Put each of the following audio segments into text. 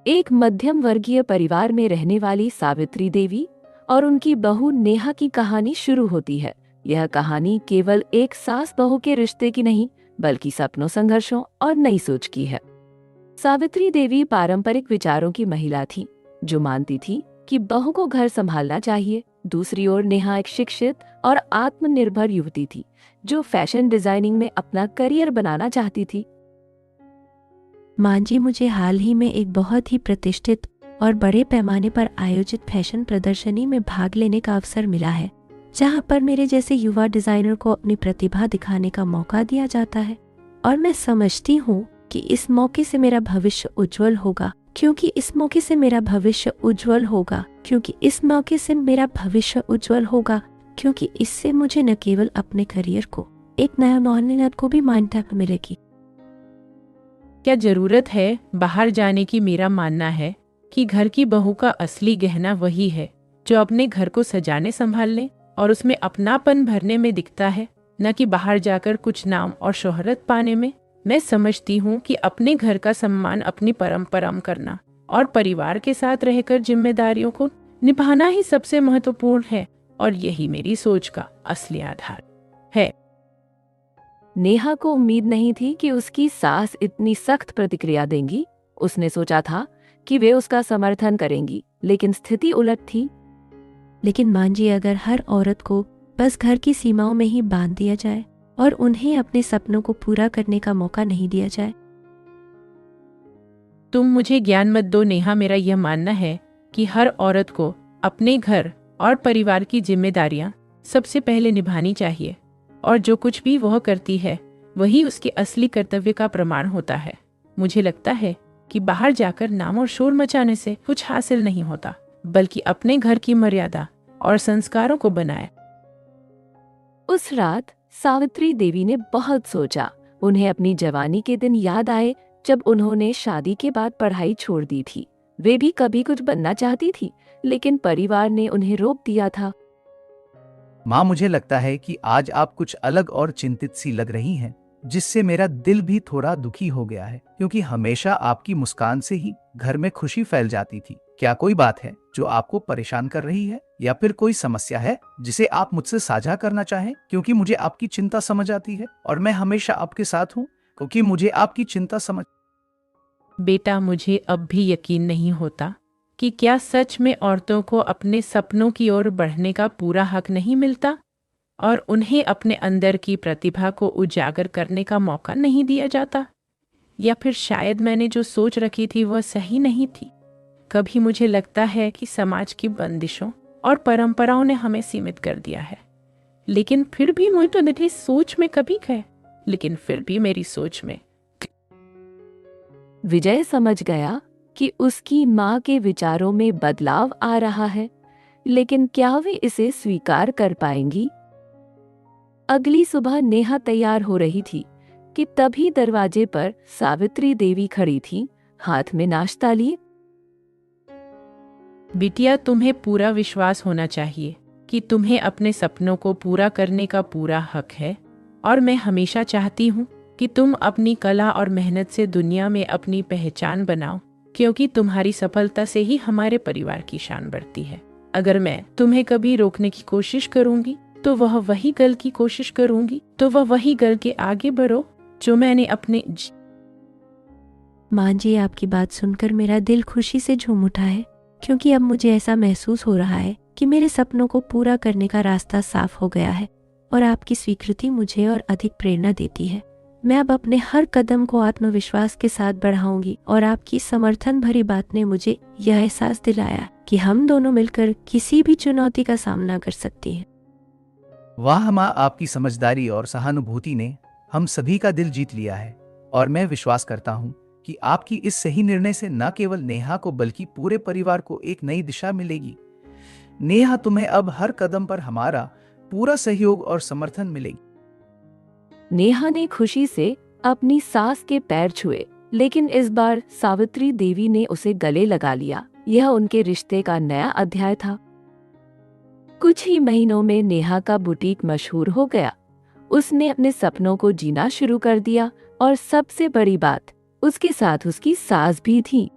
एक मध्यम वर्गीय परिवार में रहने वाली सावित्री देवी और उनकी बहू नेहा की कहानी शुरू होती है। यह कहानी केवल एक सास बहू के रिश्ते की नहीं, बल्कि सपनों, संघर्षों और नई सोच की है। सावित्री देवी पारंपरिक विचारों की महिला थी, जो मानती थी कि बहू को घर संभालना चाहिए। दूसरी ओर नेहा एक शिक्षित और आत्मनिर्भर युवती थी, जो फैशन डिजाइनिंग में अपना करियर बनाना चाहती थी। मां जी, मुझे हाल ही में एक बहुत ही प्रतिष्ठित और बड़े पैमाने पर आयोजित फैशन प्रदर्शनी में भाग लेने का अवसर मिला है, जहां पर मेरे जैसे युवा डिजाइनर को अपनी प्रतिभा दिखाने का मौका दिया जाता है। और मैं समझती हूँ कि इस मौके से मेरा भविष्य उज्जवल होगा, क्योंकि इस मौके से मेरा भविष्य उज्जवल होगा, क्योंकि इस मौके से मेरा भविष्य उज्जवल होगा, क्योंकि इससे मुझे न केवल अपने करियर को, एक नया मोहनीयत को भी मान्यता मिलेगी। क्या जरूरत है बाहर जाने की? मेरा मानना है कि घर की बहू का असली गहना वही है जो अपने घर को सजाने संभालने और उसमें अपनापन भरने में दिखता है, न कि बाहर जाकर कुछ नाम और शोहरत पाने में। मैं समझती हूँ कि अपने घर का सम्मान अपनी परंपरा करना और परिवार के साथ रहकर जिम्मेदारियों को निभाना ही सबसे महत्वपूर्ण है, और यही मेरी सोच का असली आधार है। नेहा को उम्मीद नहीं थी कि उसकी सास इतनी सख्त प्रतिक्रिया देंगी। उसने सोचा था कि वे उसका समर्थन करेंगी, लेकिन स्थिति उलट थी। लेकिन मां जी, अगर हर औरत को बस घर की सीमाओं में ही बांध दिया जाए और उन्हें अपने सपनों को पूरा करने का मौका नहीं दिया जाए। तुम मुझे ज्ञान मत दो नेहा। मेरा यह मानना है कि हर औरत को अपने घर और परिवार की जिम्मेदारियां सबसे पहले निभानी चाहिए, और जो कुछ भी वह करती है वही उसके असली कर्तव्य का प्रमाण होता है। मुझे लगता है कि बाहर जाकर नाम और शोर मचाने से कुछ हासिल नहीं होता, बल्कि अपने घर की मर्यादा और संस्कारों को बनाए। उस रात सावित्री देवी ने बहुत सोचा। उन्हें अपनी जवानी के दिन याद आए, जब उन्होंने शादी के बाद पढ़ाई छोड़ दी थी। वे भी कभी कुछ बनना चाहती थी, लेकिन परिवार ने उन्हें रोक दिया था। माँ, मुझे लगता है कि आज आप कुछ अलग और चिंतित सी लग रही हैं, जिससे मेरा दिल भी थोड़ा दुखी हो गया है, क्योंकि हमेशा आपकी मुस्कान से ही घर में खुशी फैल जाती थी। क्या कोई बात है जो आपको परेशान कर रही है, या फिर कोई समस्या है जिसे आप मुझसे साझा करना चाहें? क्योंकि मुझे आपकी चिंता समझ आती है और मैं हमेशा आपके साथ हूँ, क्योंकि मुझे आपकी चिंता समझ। बेटा, मुझे अब भी यकीन नहीं होता कि क्या सच में औरतों को अपने सपनों की ओर बढ़ने का पूरा हक नहीं मिलता और उन्हें अपने अंदर की प्रतिभा को उजागर करने का मौका नहीं दिया जाता? या फिर शायद मैंने जो सोच रखी थी वह सही नहीं थी। कभी मुझे लगता है कि समाज की बंदिशों और परंपराओं ने हमें सीमित कर दिया है, लेकिन फिर भी मेरी सोच में कभी गए लेकिन फिर भी मेरी सोच में। विजय समझ गया कि उसकी माँ के विचारों में बदलाव आ रहा है, लेकिन क्या वे इसे स्वीकार कर पाएंगी? अगली सुबह नेहा तैयार हो रही थी कि तभी दरवाजे पर सावित्री देवी खड़ी थी, हाथ में नाश्ता लिए। बिटिया, तुम्हें पूरा विश्वास होना चाहिए कि तुम्हें अपने सपनों को पूरा करने का पूरा हक है, और मैं हमेशा चाहती हूँ कि तुम अपनी कला और मेहनत से दुनिया में अपनी पहचान बनाओ, क्योंकि तुम्हारी सफलता से ही हमारे परिवार की शान बढ़ती है। अगर मैं तुम्हें कभी रोकने की कोशिश करूंगी तो वह वही गल के आगे बढ़ो जो मैंने अपने। मां जी, आपकी बात सुनकर मेरा दिल खुशी से झूम उठा है, क्योंकि अब मुझे ऐसा महसूस हो रहा है कि मेरे सपनों को पूरा करने का रास्ता साफ हो गया है, और आपकी स्वीकृति मुझे और अधिक प्रेरणा देती है। मैं अब अपने हर कदम को आत्मविश्वास के साथ बढ़ाऊंगी, और आपकी समर्थन भरी बात ने मुझे यह एहसास दिलाया कि हम दोनों मिलकर किसी भी चुनौती का सामना कर सकती हैं। वाह माँ, आपकी समझदारी और सहानुभूति ने हम सभी का दिल जीत लिया है, और मैं विश्वास करता हूँ कि आपकी इस सही निर्णय से न केवल नेहा को बल्कि पूरे परिवार को एक नई दिशा मिलेगी। नेहा, तुम्हें अब हर कदम पर हमारा पूरा सहयोग और समर्थन मिलेगी। नेहा ने खुशी से अपनी सास के पैर छुए, लेकिन इस बार सावित्री देवी ने उसे गले लगा लिया। यह उनके रिश्ते का नया अध्याय था। कुछ ही महीनों में नेहा का बुटीक मशहूर हो गया। उसने अपने सपनों को जीना शुरू कर दिया, और सबसे बड़ी बात, उसके साथ उसकी सास भी थी।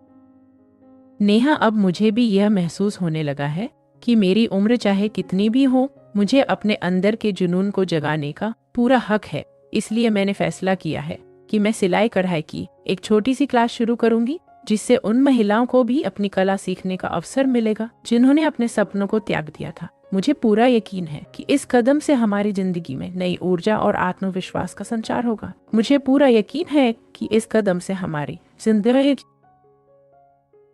नेहा, अब मुझे भी यह महसूस होने लगा है कि मेरी उम्र चाहे कितनी भी हो, मुझे अपने अंदर के जुनून को जगाने का पूरा हक है। इसलिए मैंने फैसला किया है कि मैं सिलाई कढ़ाई की एक छोटी सी क्लास शुरू करूंगी, जिससे उन महिलाओं को भी अपनी कला सीखने का अवसर मिलेगा जिन्होंने अपने सपनों को त्याग दिया था। मुझे पूरा यकीन है कि इस कदम से हमारी जिंदगी में नई ऊर्जा और आत्मविश्वास का संचार होगा। मुझे पूरा यकीन है कि इस कदम से हमारी जिंदगी।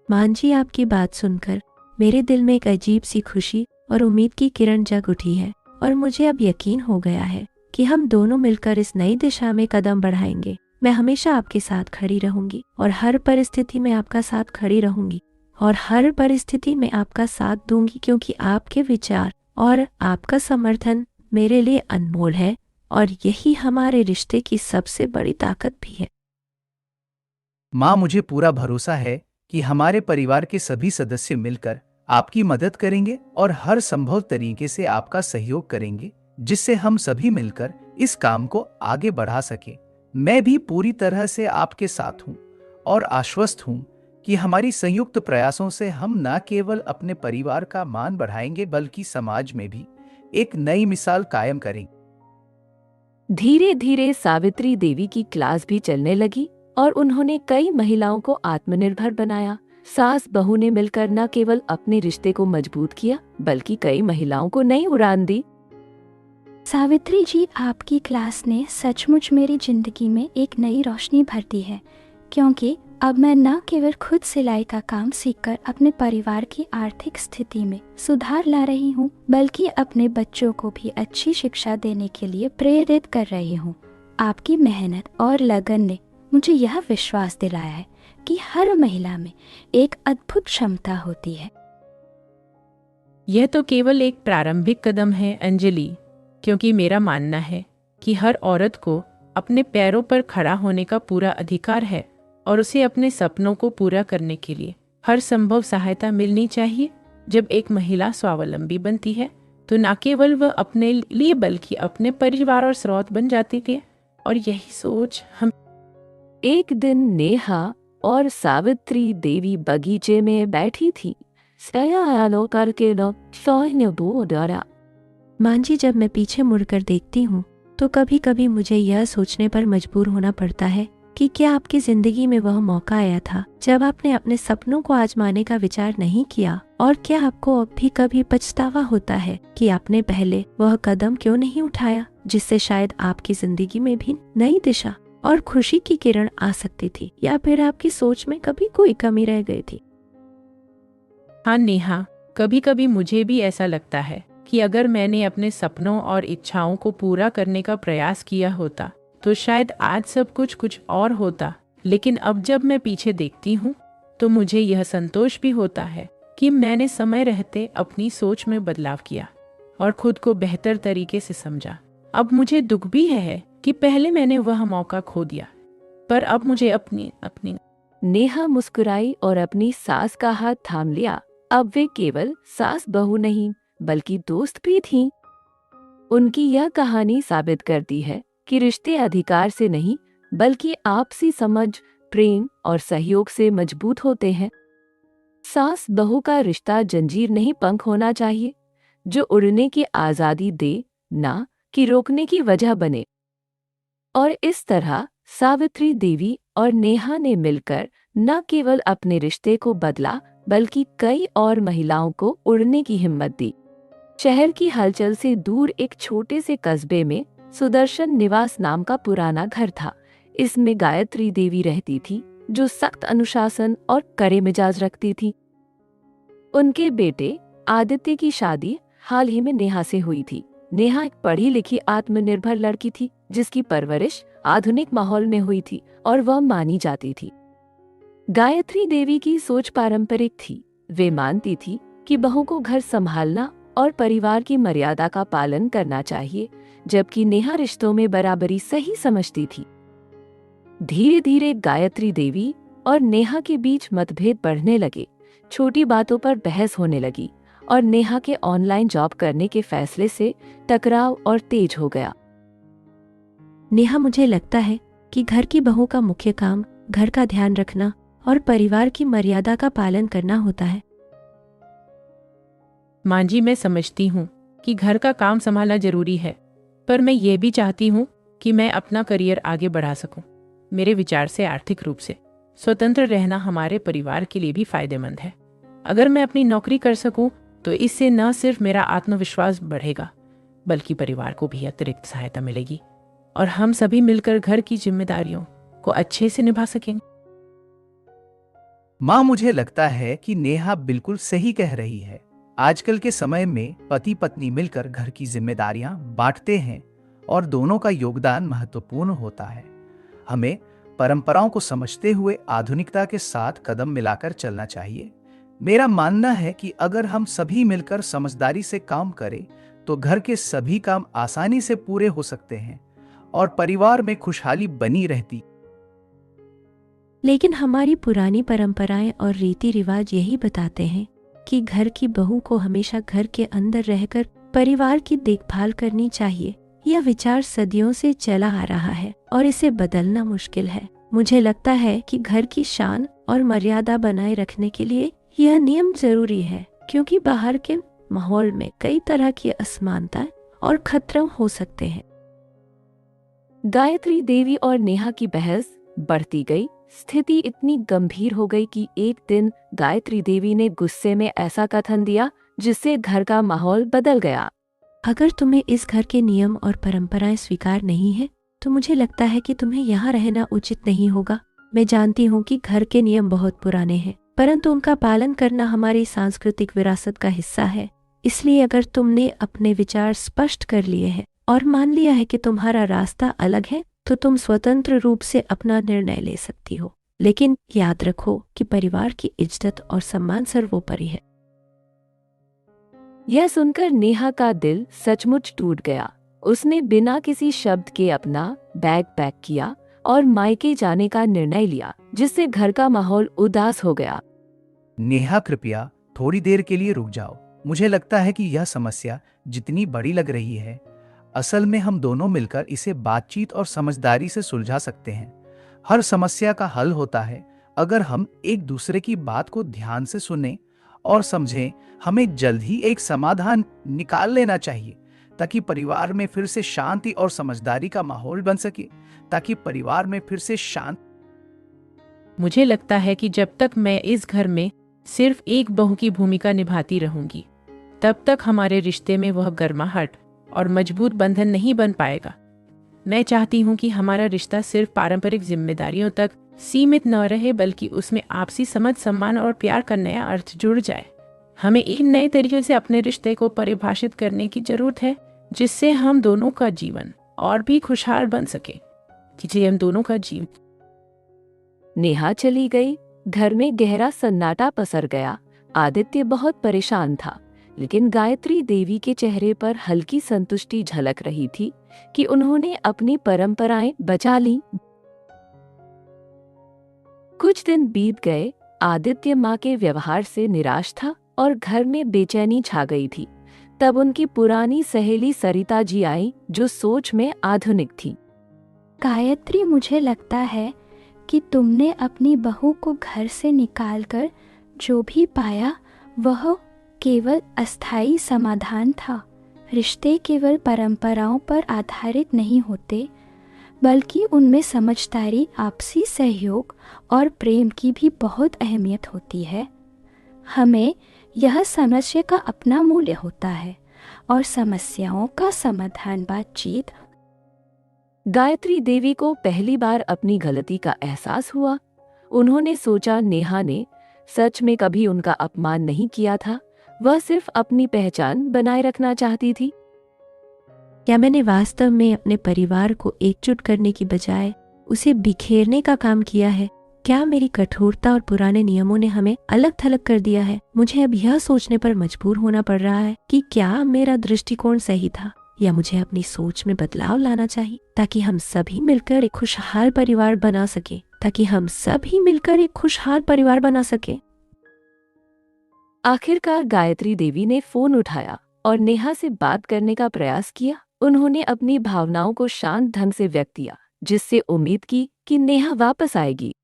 मान जी, आपकी बात सुनकर मेरे दिल में एक अजीब सी खुशी और उम्मीद की किरण जग उठी है और मुझे अब यकीन हो गया है कि हम दोनों मिलकर इस नई दिशा में कदम बढ़ाएंगे। मैं हमेशा आपके साथ खड़ी रहूंगी और हर परिस्थिति में आपका साथ खड़ी रहूंगी और हर परिस्थिति में आपका साथ दूंगी, क्योंकि आपके विचार और आपका समर्थन मेरे लिए अनमोल है और यही हमारे रिश्ते की सबसे बड़ी ताकत भी है। माँ, मुझे पूरा भरोसा है कि हमारे परिवार के सभी सदस्य मिलकर आपकी मदद करेंगे और हर संभव तरीके से आपका सहयोग करेंगे, जिससे हम सभी मिलकर इस काम को आगे बढ़ा सकें। मैं भी पूरी तरह से आपके साथ हूँ और आश्वस्त हूँ कि हमारी संयुक्त प्रयासों से हम न केवल अपने परिवार का मान बढ़ाएंगे बल्कि समाज में भी एक नई मिसाल कायम करेंगे। धीरे धीरे सावित्री देवी की क्लास भी चलने लगी और उन्होंने कई महिलाओं को आत्मनिर्भर बनाया। सास बहू ने मिलकर न केवल अपने रिश्ते को मजबूत किया बल्कि कई महिलाओं को नई उड़ान दी। सावित्री जी, आपकी क्लास ने सचमुच मेरी जिंदगी में एक नई रोशनी भर दी है, क्योंकि अब मैं न केवल खुद सिलाई का काम सीखकर अपने परिवार की आर्थिक स्थिति में सुधार ला रही हूँ, बल्कि अपने बच्चों को भी अच्छी शिक्षा देने के लिए प्रेरित कर रही हूँ। आपकी मेहनत और लगन ने मुझे यह विश्वास दिलाया है कि हर महिला में एक अद्भुत क्षमता होती है। यह तो केवल एक प्रारंभिक कदम है अंजलि, क्योंकि मेरा मानना है कि हर औरत को अपने पैरों पर खड़ा होने का पूरा अधिकार है और उसे अपने सपनों को पूरा करने के लिए हर संभव सहायता मिलनी चाहिए। जब एक महिला स्वावलंबी बनती है तो न केवल वह अपने लिए बल्कि अपने परिवार और स्रोत बन जाती है, और यही सोच हम। एक दिन नेहा और सावित्री देवी बगीचे में बैठी थी। करके मान जी, जब मैं पीछे मुड़कर देखती हूँ तो कभी कभी मुझे यह सोचने पर मजबूर होना पड़ता है कि क्या आपकी जिंदगी में वह मौका आया था जब आपने अपने सपनों को आजमाने का विचार नहीं किया, और क्या आपको अब भी कभी पछतावा होता है कि आपने पहले वह कदम क्यों नहीं उठाया, जिससे शायद आपकी जिंदगी में भी नई दिशा और खुशी की किरण आ सकती थी, या फिर आपकी सोच में कभी कोई कमी रह गई थी। हाँ नेहा, कभी कभी मुझे भी ऐसा लगता है कि अगर मैंने अपने सपनों और इच्छाओं को पूरा करने का प्रयास किया होता तो शायद आज सब कुछ और होता। लेकिन अब जब मैं पीछे देखती हूँ तो मुझे यह संतोष भी होता है कि मैंने समय रहते अपनी सोच में बदलाव किया और खुद को बेहतर तरीके से समझा। अब मुझे दुख भी है कि पहले मैंने वह मौका खो दिया, पर अब मुझे अपनी नेहा मुस्कुराई और अपनी सास का हाथ थाम लिया। अब वे केवल सास बहू नहीं बल्कि दोस्त भी थीं। उनकी यह कहानी साबित करती है कि रिश्ते अधिकार से नहीं बल्कि आपसी समझ, प्रेम और सहयोग से मजबूत होते हैं। सास बहू का रिश्ता जंजीर नहीं, पंख होना चाहिए जो उड़ने की आजादी दे, ना कि रोकने की वजह बने। और इस तरह सावित्री देवी और नेहा ने मिलकर न केवल अपने रिश्ते को बदला बल्कि कई और महिलाओं को उड़ने की हिम्मत दी। शहर की हलचल से दूर एक छोटे से कस्बे में सुदर्शन निवास नाम का पुराना घर था। इसमें गायत्री देवी रहती थी, जो सख्त अनुशासन और कड़े मिजाज रखती थी। उनके बेटे आदित्य की शादी हाल ही में नेहा से हुई थी। नेहा एक पढ़ी लिखी आत्मनिर्भर लड़की थी जिसकी परवरिश आधुनिक माहौल में हुई थी और वह मानी जाती थी। गायत्री देवी की सोच पारंपरिक थी। वे मानती थी कि बहू को घर संभालना और परिवार की मर्यादा का पालन करना चाहिए, जबकि नेहा रिश्तों में बराबरी सही समझती थी। धीरे धीरे गायत्री देवी और नेहा के बीच मतभेद बढ़ने लगे। छोटी बातों पर बहस होने लगी और नेहा के ऑनलाइन जॉब करने के फैसले से टकराव और तेज हो गया। नेहा, मुझे लगता है कि घर की बहू का मुख्य काम घर का ध्यान रखना और परिवार की मर्यादा का पालन करना होता है। माँ जी, मैं समझती हूँ कि घर का काम संभालना जरूरी है, पर मैं ये भी चाहती हूँ कि मैं अपना करियर आगे बढ़ा सकूं। मेरे विचार से आर्थिक रूप से स्वतंत्र रहना हमारे परिवार के लिए भी फायदेमंद है। अगर मैं अपनी नौकरी कर सकूं तो इससे न सिर्फ मेरा आत्मविश्वास बढ़ेगा, बल्कि परिवार को भी अतिरिक्त सहायता मिलेगी और हम सभी मिलकर घर की जिम्मेदारियों को अच्छे से निभा सकेंगे। माँ, मुझे लगता है कि नेहा बिल्कुल सही कह रही है। आजकल के समय में पति पत्नी मिलकर घर की जिम्मेदारियां बांटते हैं और दोनों का योगदान महत्वपूर्ण होता है। हमें परंपराओं को समझते हुए आधुनिकता के साथ कदम मिलाकर चलना चाहिए। मेरा मानना है कि अगर हम सभी मिलकर समझदारी से काम करें तो घर के सभी काम आसानी से पूरे हो सकते हैं और परिवार में खुशहाली बनी रहती। लेकिन हमारी पुरानी परंपराएं और रीति रिवाज यही बताते हैं कि घर की बहू को हमेशा घर के अंदर रहकर परिवार की देखभाल करनी चाहिए। यह विचार सदियों से चला आ रहा है और इसे बदलना मुश्किल है। मुझे लगता है कि घर की शान और मर्यादा बनाए रखने के लिए यह नियम जरूरी है, क्योंकि बाहर के माहौल में कई तरह की असमानताएं और खतरे हो सकते हैं। गायत्री देवी और नेहा की बहस बढ़ती गई। स्थिति इतनी गंभीर हो गई कि एक दिन गायत्री देवी ने गुस्से में ऐसा कथन दिया जिससे घर का माहौल बदल गया। अगर तुम्हें इस घर के नियम और परंपराएं स्वीकार नहीं है तो मुझे लगता है कि तुम्हें यहाँ रहना उचित नहीं होगा। मैं जानती हूँ कि घर के नियम बहुत पुराने हैं, परंतु उनका पालन करना हमारी सांस्कृतिक विरासत का हिस्सा है। इसलिए अगर तुमने अपने विचार स्पष्ट कर लिए हैं और मान लिया है कि तुम्हारा रास्ता अलग है, तो तुम स्वतंत्र रूप से अपना निर्णय ले सकती हो। लेकिन याद रखो कि परिवार की इज्जत और सम्मान सर्वोपरि है। यह सुनकर नेहा का दिल सचमुच टूट गया। उसने बिना किसी शब्द के अपना बैग पैक किया और मायके जाने का निर्णय लिया, जिससे घर का माहौल उदास हो गया। नेहा, कृपया थोड़ी देर के लिए रुक जाओ। मुझे लगता है कि यह समस्या जितनी बड़ी लग रही है, असल में हम दोनों मिलकर इसे बातचीत और समझदारी से सुलझा सकते हैं। हर समस्या का हल होता है अगर हम एक दूसरे की बात को ध्यान से सुनें और समझें। हमें जल्द ही एक समाधान निकाल लेना चाहिए ताकि परिवार में फिर से शांति और समझदारी का माहौल बन सके, ताकि परिवार में फिर से शांत। मुझे लगता है कि जब तक मैं इस घर में सिर्फ एक बहू की भूमिका निभाती रहूंगी, तब तक हमारे रिश्ते में वह गर्माहट और मजबूत बंधन नहीं बन पाएगा। मैं चाहती हूँ कि हमारा रिश्ता सिर्फ पारंपरिक जिम्मेदारियों तक सीमित न रहे, बल्कि उसमें आपसी समझ, सम्मान और प्यार का नया अर्थ जुड़ जाए। हमें एक नए तरीके से अपने रिश्ते को परिभाषित करने की जरूरत है, जिससे हम दोनों का जीवन और भी खुशहाल बन सके। जिसे हम दोनों का जीवन। नेहा चली गई। घर में गहरा सन्नाटा पसर गया। आदित्य बहुत परेशान था, लेकिन गायत्री देवी के चेहरे पर हल्की संतुष्टि झलक रही थी कि उन्होंने अपनी परंपराएं बचा ली। कुछ दिन बीत गए। आदित्य माँ के व्यवहार से निराश था और घर में बेचैनी छा गई थी। तब उनकी पुरानी सहेली सरिता जी आई, जो सोच में आधुनिक थी। गायत्री, मुझे लगता है कि तुमने अपनी बहू को घर से निकालकर जो भी पाया वह केवल अस्थायी समाधान था। रिश्ते केवल परंपराओं पर आधारित नहीं होते, बल्कि उनमें समझदारी, आपसी सहयोग और प्रेम की भी बहुत अहमियत होती है। हमें यह समझने का अपना मूल्य होता है और समस्याओं का समाधान बातचीत। गायत्री देवी को पहली बार अपनी गलती का एहसास हुआ। उन्होंने सोचा नेहा ने सच में कभी उनका अपमान नहीं किया था, वह सिर्फ अपनी पहचान बनाए रखना चाहती थी। क्या मैंने वास्तव में अपने परिवार को एकजुट करने की बजाय उसे बिखेरने का काम किया है? क्या मेरी कठोरता और पुराने नियमों ने हमें अलग थलग कर दिया है? मुझे अब यह सोचने पर मजबूर होना पड़ रहा है कि क्या मेरा दृष्टिकोण सही था, या मुझे अपनी सोच में बदलाव लाना चाहिए ताकि हम सभी मिलकर एक खुशहाल परिवार बना सके। आखिरकार गायत्री देवी ने फोन उठाया और नेहा से बात करने का प्रयास किया। उन्होंने अपनी भावनाओं को शांत ढंग से व्यक्त किया, जिससे उम्मीद की कि नेहा वापस आएगी।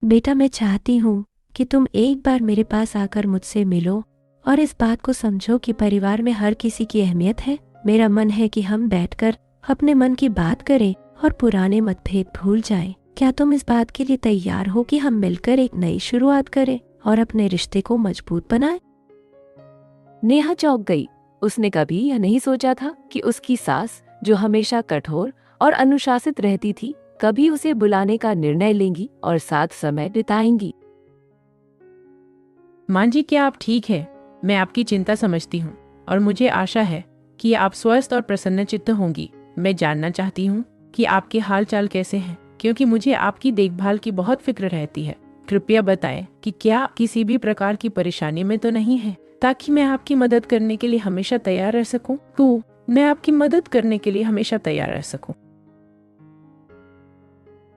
बेटा, मैं चाहती हूँ कि तुम एक बार मेरे पास आकर मुझसे मिलो और इस बात को समझो कि परिवार में हर किसी की अहमियत है। मेरा मन है कि हम बैठकर अपने मन की बात करें और पुराने मतभेद भूल जाएं। क्या तुम इस बात के लिए तैयार हो कि हम मिलकर एक नई शुरुआत करें और अपने रिश्ते को मजबूत बनाएं? नेहा चौंक गई। उसने कभी यह नहीं सोचा था कि उसकी सास, जो हमेशा कठोर और अनुशासित रहती थी, कभी उसे बुलाने का निर्णय लेंगी और साथ समय बिताएंगी। माँ जी, क्या आप ठीक है? मैं आपकी चिंता समझती हूँ और मुझे आशा है कि आप स्वस्थ और प्रसन्नचित्त होंगी। मैं जानना चाहती हूँ कि आपके हाल चाल कैसे हैं, क्योंकि मुझे आपकी देखभाल की बहुत फिक्र रहती है। कृपया बताएं कि क्या किसी भी प्रकार की परेशानी में तो नहीं है, ताकि मैं आपकी मदद करने के लिए हमेशा तैयार रह सकूं। मैं आपकी मदद करने के लिए हमेशा तैयार रह सकूं।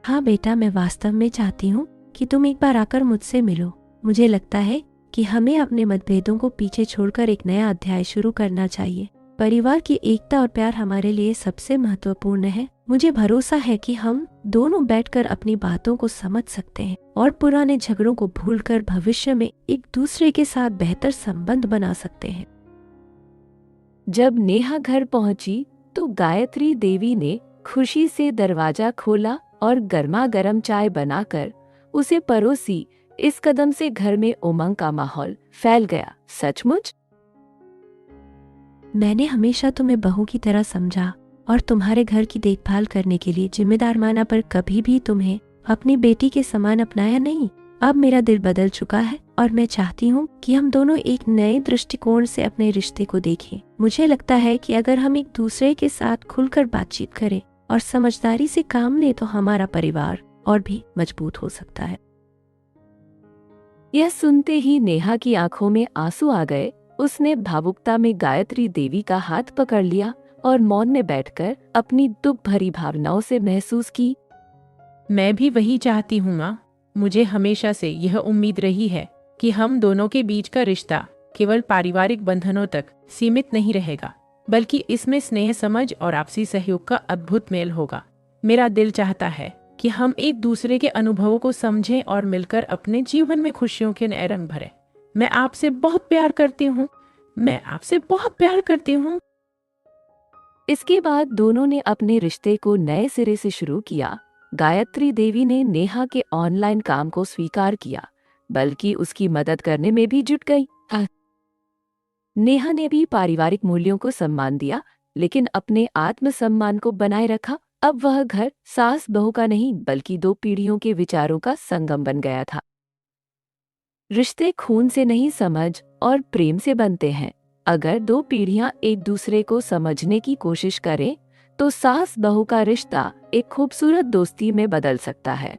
हाँ बेटा, मैं वास्तव में चाहती हूँ कि तुम एक बार आकर मुझसे मिलो। मुझे लगता है कि हमें अपने मतभेदों को पीछे छोड़कर एक नया अध्याय शुरू करना चाहिए। परिवार की एकता और प्यार हमारे लिए सबसे महत्वपूर्ण है। मुझे भरोसा है कि हम दोनों बैठकर अपनी बातों को समझ सकते हैं और पुराने झगड़ों को भूलकर भविष्य में एक दूसरे के साथ बेहतर संबंध बना सकते हैं। जब नेहा घर पहुंची तो गायत्री देवी ने खुशी से दरवाजा खोला और गर्मा गर्म चाय बनाकर उसे परोसी। इस कदम से घर में उमंग का माहौल फैल गया। सचमुच मैंने हमेशा तुम्हें बहू की तरह समझा और तुम्हारे घर की देखभाल करने के लिए जिम्मेदार माना, पर कभी भी तुम्हें अपनी बेटी के समान अपनाया नहीं। अब मेरा दिल बदल चुका है और मैं चाहती हूँ कि हम दोनों एक नए दृष्टिकोण से अपने रिश्ते को देखें। मुझे लगता है कि अगर हम एक दूसरे के साथ खुलकर बातचीत करें और समझदारी से काम लें तो हमारा परिवार और भी मजबूत हो सकता है। यह सुनते ही नेहा की आंखों में आंसू आ गए। उसने भावुकता में गायत्री देवी का हाथ पकड़ लिया और मौन में बैठकर अपनी दुख भरी भावनाओं से महसूस की। मैं भी वही चाहती हूँ माँ। मुझे हमेशा से यह उम्मीद रही है कि हम दोनों के बीच का रिश्ता केवल पारिवारिक बंधनों तक सीमित नहीं रहेगा, बल्कि इसमें स्नेह, समझ और आपसी सहयोग का अद्भुत मेल होगा। मेरा दिल चाहता है कि हम एक दूसरे के अनुभवों को समझें और मिलकर अपने जीवन में खुशियों के नए रंग भरें। मैं आपसे बहुत प्यार करती हूँ। मैं आपसे बहुत प्यार करती हूँ। इसके बाद दोनों ने अपने रिश्ते को नए सिरे से शुरू किया। गायत्री देवी ने नेहा के ऑनलाइन काम को स्वीकार किया, बल्कि उसकी मदद करने में भी जुट गई। नेहा ने भी पारिवारिक मूल्यों को सम्मान दिया, लेकिन अपने आत्मसम्मान को बनाए रखा। अब वह घर सास बहू का नहीं, बल्कि दो पीढ़ियों के विचारों का संगम बन गया था। रिश्ते खून से नहीं, समझ और प्रेम से बनते हैं। अगर दो पीढ़ियां एक दूसरे को समझने की कोशिश करें तो सास बहू का रिश्ता एक खूबसूरत दोस्ती में बदल सकता है।